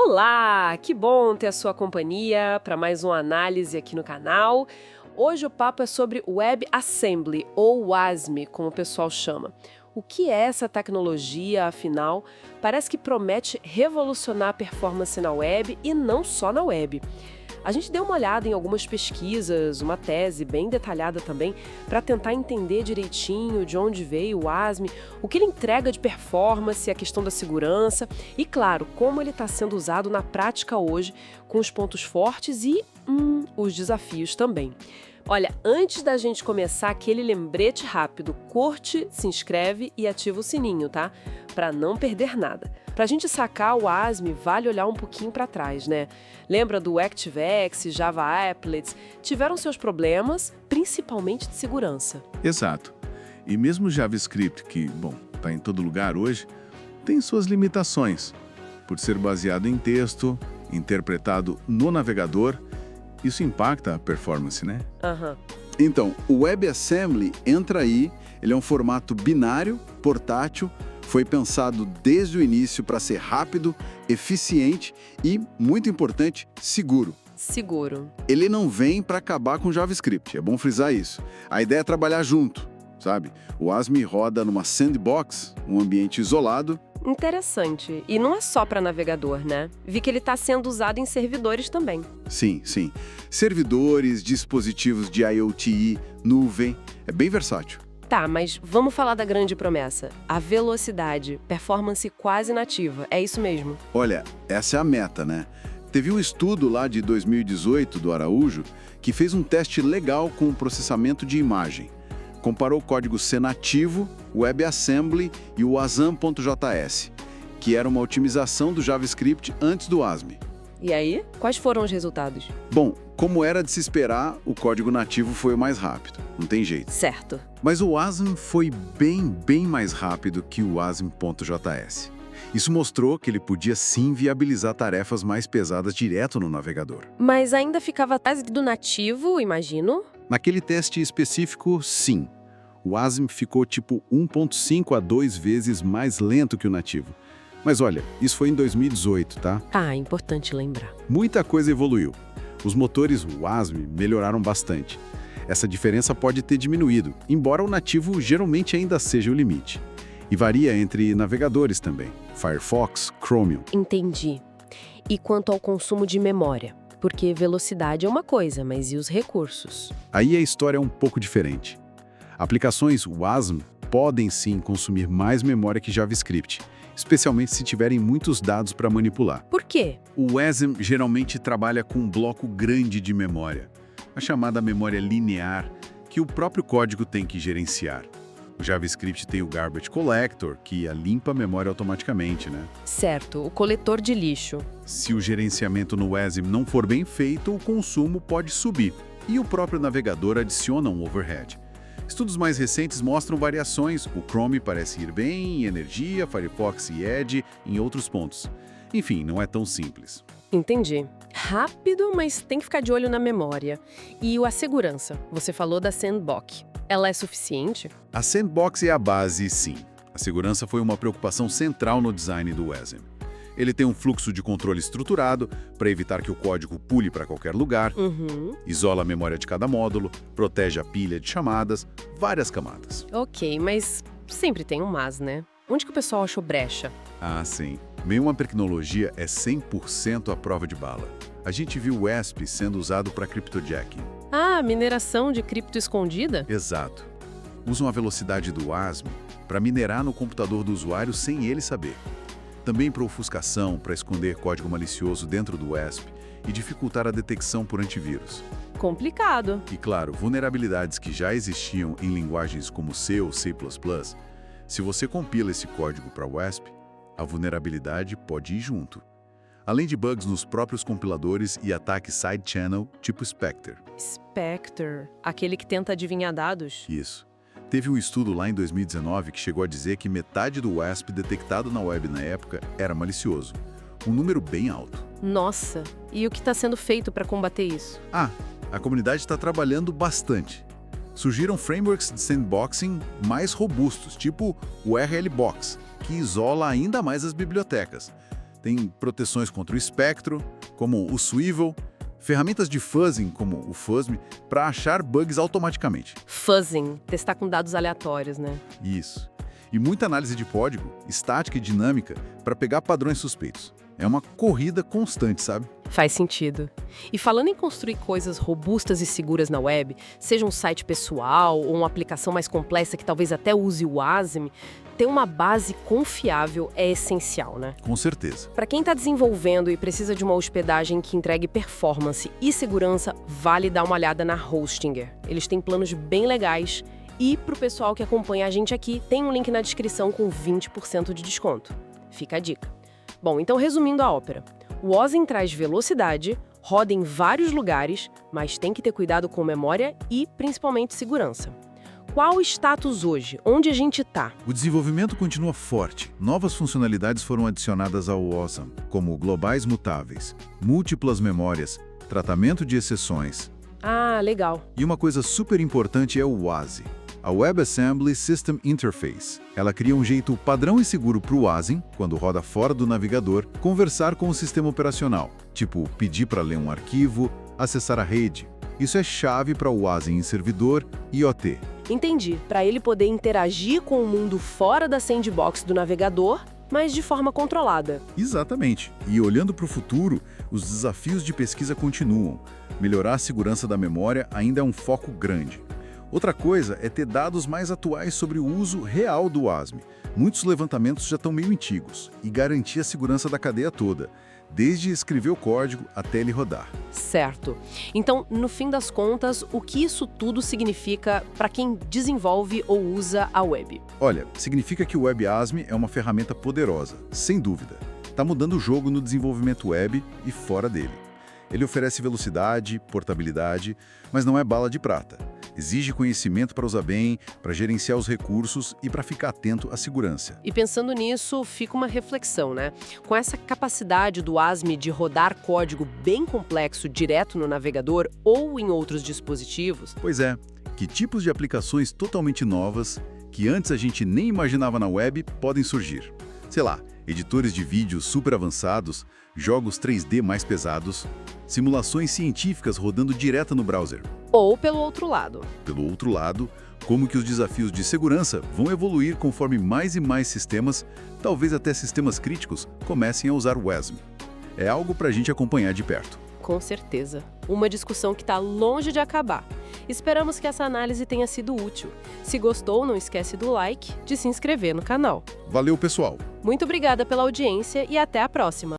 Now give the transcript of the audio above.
Olá, que bom ter a sua companhia para mais uma análise aqui no canal. Hoje o papo é sobre WebAssembly, ou WASM, como o pessoal chama. O que é essa tecnologia, afinal? Parece que promete revolucionar a performance na web e não só na web. A gente deu uma olhada em algumas pesquisas, uma tese bem detalhada também, para tentar entender direitinho de onde veio o WASM, o que ele entrega de performance, a questão da segurança e, claro, como ele está sendo usado na prática hoje, com os pontos fortes e os desafios também. Olha, antes da gente começar, aquele lembrete rápido, curte, se inscreve e ativa o sininho, tá? Para não perder nada. Pra gente sacar o WASM, vale olhar um pouquinho para trás, né? Lembra do ActiveX, Java Applets? Tiveram seus problemas, principalmente de segurança. Exato. E mesmo o JavaScript, que, está em todo lugar hoje, tem suas limitações. Por ser baseado em texto, interpretado no navegador, isso impacta a performance, né? Então, o WebAssembly entra aí, ele é um formato binário, portátil, foi pensado desde o início para ser rápido, eficiente e, muito importante, seguro. Seguro. Ele não vem para acabar com o JavaScript, é bom frisar isso. A ideia é trabalhar junto, sabe? O WASM roda numa sandbox, um ambiente isolado. Interessante. E não é só para navegador, né? Vi que ele está sendo usado em servidores também. Sim. Servidores, dispositivos de IoT, nuvem, é bem versátil. Tá, mas vamos falar da grande promessa. A velocidade, performance quase nativa, é isso mesmo? Olha, essa é a meta, né? Teve um estudo lá de 2018 do Araújo que fez um teste legal com o processamento de imagem. Comparou o código C nativo, o WebAssembly e o wasm.js, que era uma otimização do JavaScript antes do WASM. E aí, quais foram os resultados? Bom, como era de se esperar, o código nativo foi o mais rápido, não tem jeito. Certo. Mas o WASM foi bem mais rápido que o wasm.js. Isso mostrou que ele podia sim viabilizar tarefas mais pesadas direto no navegador. Mas ainda ficava atrás do nativo, imagino? Naquele teste específico, sim. O WASM ficou tipo 1.5 a 2 vezes mais lento que o nativo. Mas olha, isso foi em 2018, tá? Ah, importante lembrar. Muita coisa evoluiu. Os motores WASM melhoraram bastante. Essa diferença pode ter diminuído, embora o nativo geralmente ainda seja o limite. E varia entre navegadores também, Firefox, Chromium. Entendi. E quanto ao consumo de memória? Porque velocidade é uma coisa, mas e os recursos? Aí a história é um pouco diferente. Aplicações WASM podem sim consumir mais memória que JavaScript, especialmente se tiverem muitos dados para manipular. Por quê? O WASM geralmente trabalha com um bloco grande de memória, a chamada memória linear, que o próprio código tem que gerenciar. O JavaScript tem o Garbage Collector, que limpa a memória automaticamente, né? Certo, o coletor de lixo. Se o gerenciamento no WASM não for bem feito, o consumo pode subir, e o próprio navegador adiciona um overhead. Estudos mais recentes mostram variações. O Chrome parece ir bem em energia, Firefox e Edge em outros pontos. Enfim, não é tão simples. Entendi. Rápido, mas tem que ficar de olho na memória. E a segurança? Você falou da Sandbox. Ela é suficiente? A Sandbox é a base, sim. A segurança foi uma preocupação central no design do WASM. Ele tem um fluxo de controle estruturado para evitar que o código pule para qualquer lugar, isola a memória de cada módulo, protege a pilha de chamadas, várias camadas. Ok, mas sempre tem um mas, né? Onde que o pessoal achou brecha? Ah, sim. Nenhuma tecnologia é 100% à prova de bala. A gente viu o WASP sendo usado para cryptojacking. Ah, mineração de cripto escondida? Exato. Usam a velocidade do WASM para minerar no computador do usuário sem ele saber. Também para ofuscação, para esconder código malicioso dentro do WASP e dificultar a detecção por antivírus. Complicado. E claro, vulnerabilidades que já existiam em linguagens como C ou C++, se você compila esse código para WASP, a vulnerabilidade pode ir junto. Além de bugs nos próprios compiladores e ataques side-channel tipo Spectre. Spectre, aquele que tenta adivinhar dados? Isso. Teve um estudo lá em 2019 que chegou a dizer que metade do WASP detectado na web na época era malicioso. Um número bem alto. Nossa, e o que está sendo feito para combater isso? A comunidade está trabalhando bastante. Surgiram frameworks de sandboxing mais robustos, tipo o RLBox, que isola ainda mais as bibliotecas. Tem proteções contra o espectro, como o Swivel, ferramentas de fuzzing, como o FUSM, para achar bugs automaticamente. Fuzzing, testar com dados aleatórios, né? Isso. E muita análise de código, estática e dinâmica, para pegar padrões suspeitos. É uma corrida constante, sabe? Faz sentido. E falando em construir coisas robustas e seguras na web, seja um site pessoal ou uma aplicação mais complexa que talvez até use o WASM, ter uma base confiável é essencial, né? Com certeza. Para quem está desenvolvendo e precisa de uma hospedagem que entregue performance e segurança, vale dar uma olhada na Hostinger. Eles têm planos bem legais e para o pessoal que acompanha a gente aqui, tem um link na descrição com 20% de desconto. Fica a dica. Bom, então resumindo a ópera. O WASM traz velocidade, roda em vários lugares, mas tem que ter cuidado com memória e, principalmente, segurança. Qual o status hoje? Onde a gente está? O desenvolvimento continua forte. Novas funcionalidades foram adicionadas ao WASM, como globais mutáveis, múltiplas memórias, tratamento de exceções. Ah, legal. E uma coisa super importante é o WASI, a WebAssembly System Interface. Ela cria um jeito padrão e seguro para o WASM, quando roda fora do navegador, conversar com o sistema operacional, tipo pedir para ler um arquivo, acessar a rede. Isso é chave para o WASM em servidor e OT. Entendi. Para ele poder interagir com o mundo fora da sandbox do navegador, mas de forma controlada. Exatamente. E olhando para o futuro, os desafios de pesquisa continuam. Melhorar a segurança da memória ainda é um foco grande. Outra coisa é ter dados mais atuais sobre o uso real do WASM. Muitos levantamentos já estão meio antigos e garantir a segurança da cadeia toda, desde escrever o código até ele rodar. Certo. Então, no fim das contas, o que isso tudo significa para quem desenvolve ou usa a web? Olha, significa que o WebASM é uma ferramenta poderosa, sem dúvida. Está mudando o jogo no desenvolvimento web e fora dele. Ele oferece velocidade, portabilidade, mas não é bala de prata. Exige conhecimento para usar bem, para gerenciar os recursos e para ficar atento à segurança. E pensando nisso, fica uma reflexão, né? Com essa capacidade do WASM de rodar código bem complexo direto no navegador ou em outros dispositivos... Pois é, que tipos de aplicações totalmente novas, que antes a gente nem imaginava na web, podem surgir? Sei lá, editores de vídeo super avançados, jogos 3D mais pesados, simulações científicas rodando direto no browser. Ou pelo outro lado. Pelo outro lado, como que os desafios de segurança vão evoluir conforme mais e mais sistemas, talvez até sistemas críticos, comecem a usar o WASM. É algo para a gente acompanhar de perto. Com certeza. Uma discussão que está longe de acabar. Esperamos que essa análise tenha sido útil. Se gostou, não esquece do like, de se inscrever no canal. Valeu, pessoal! Muito obrigada pela audiência e até a próxima!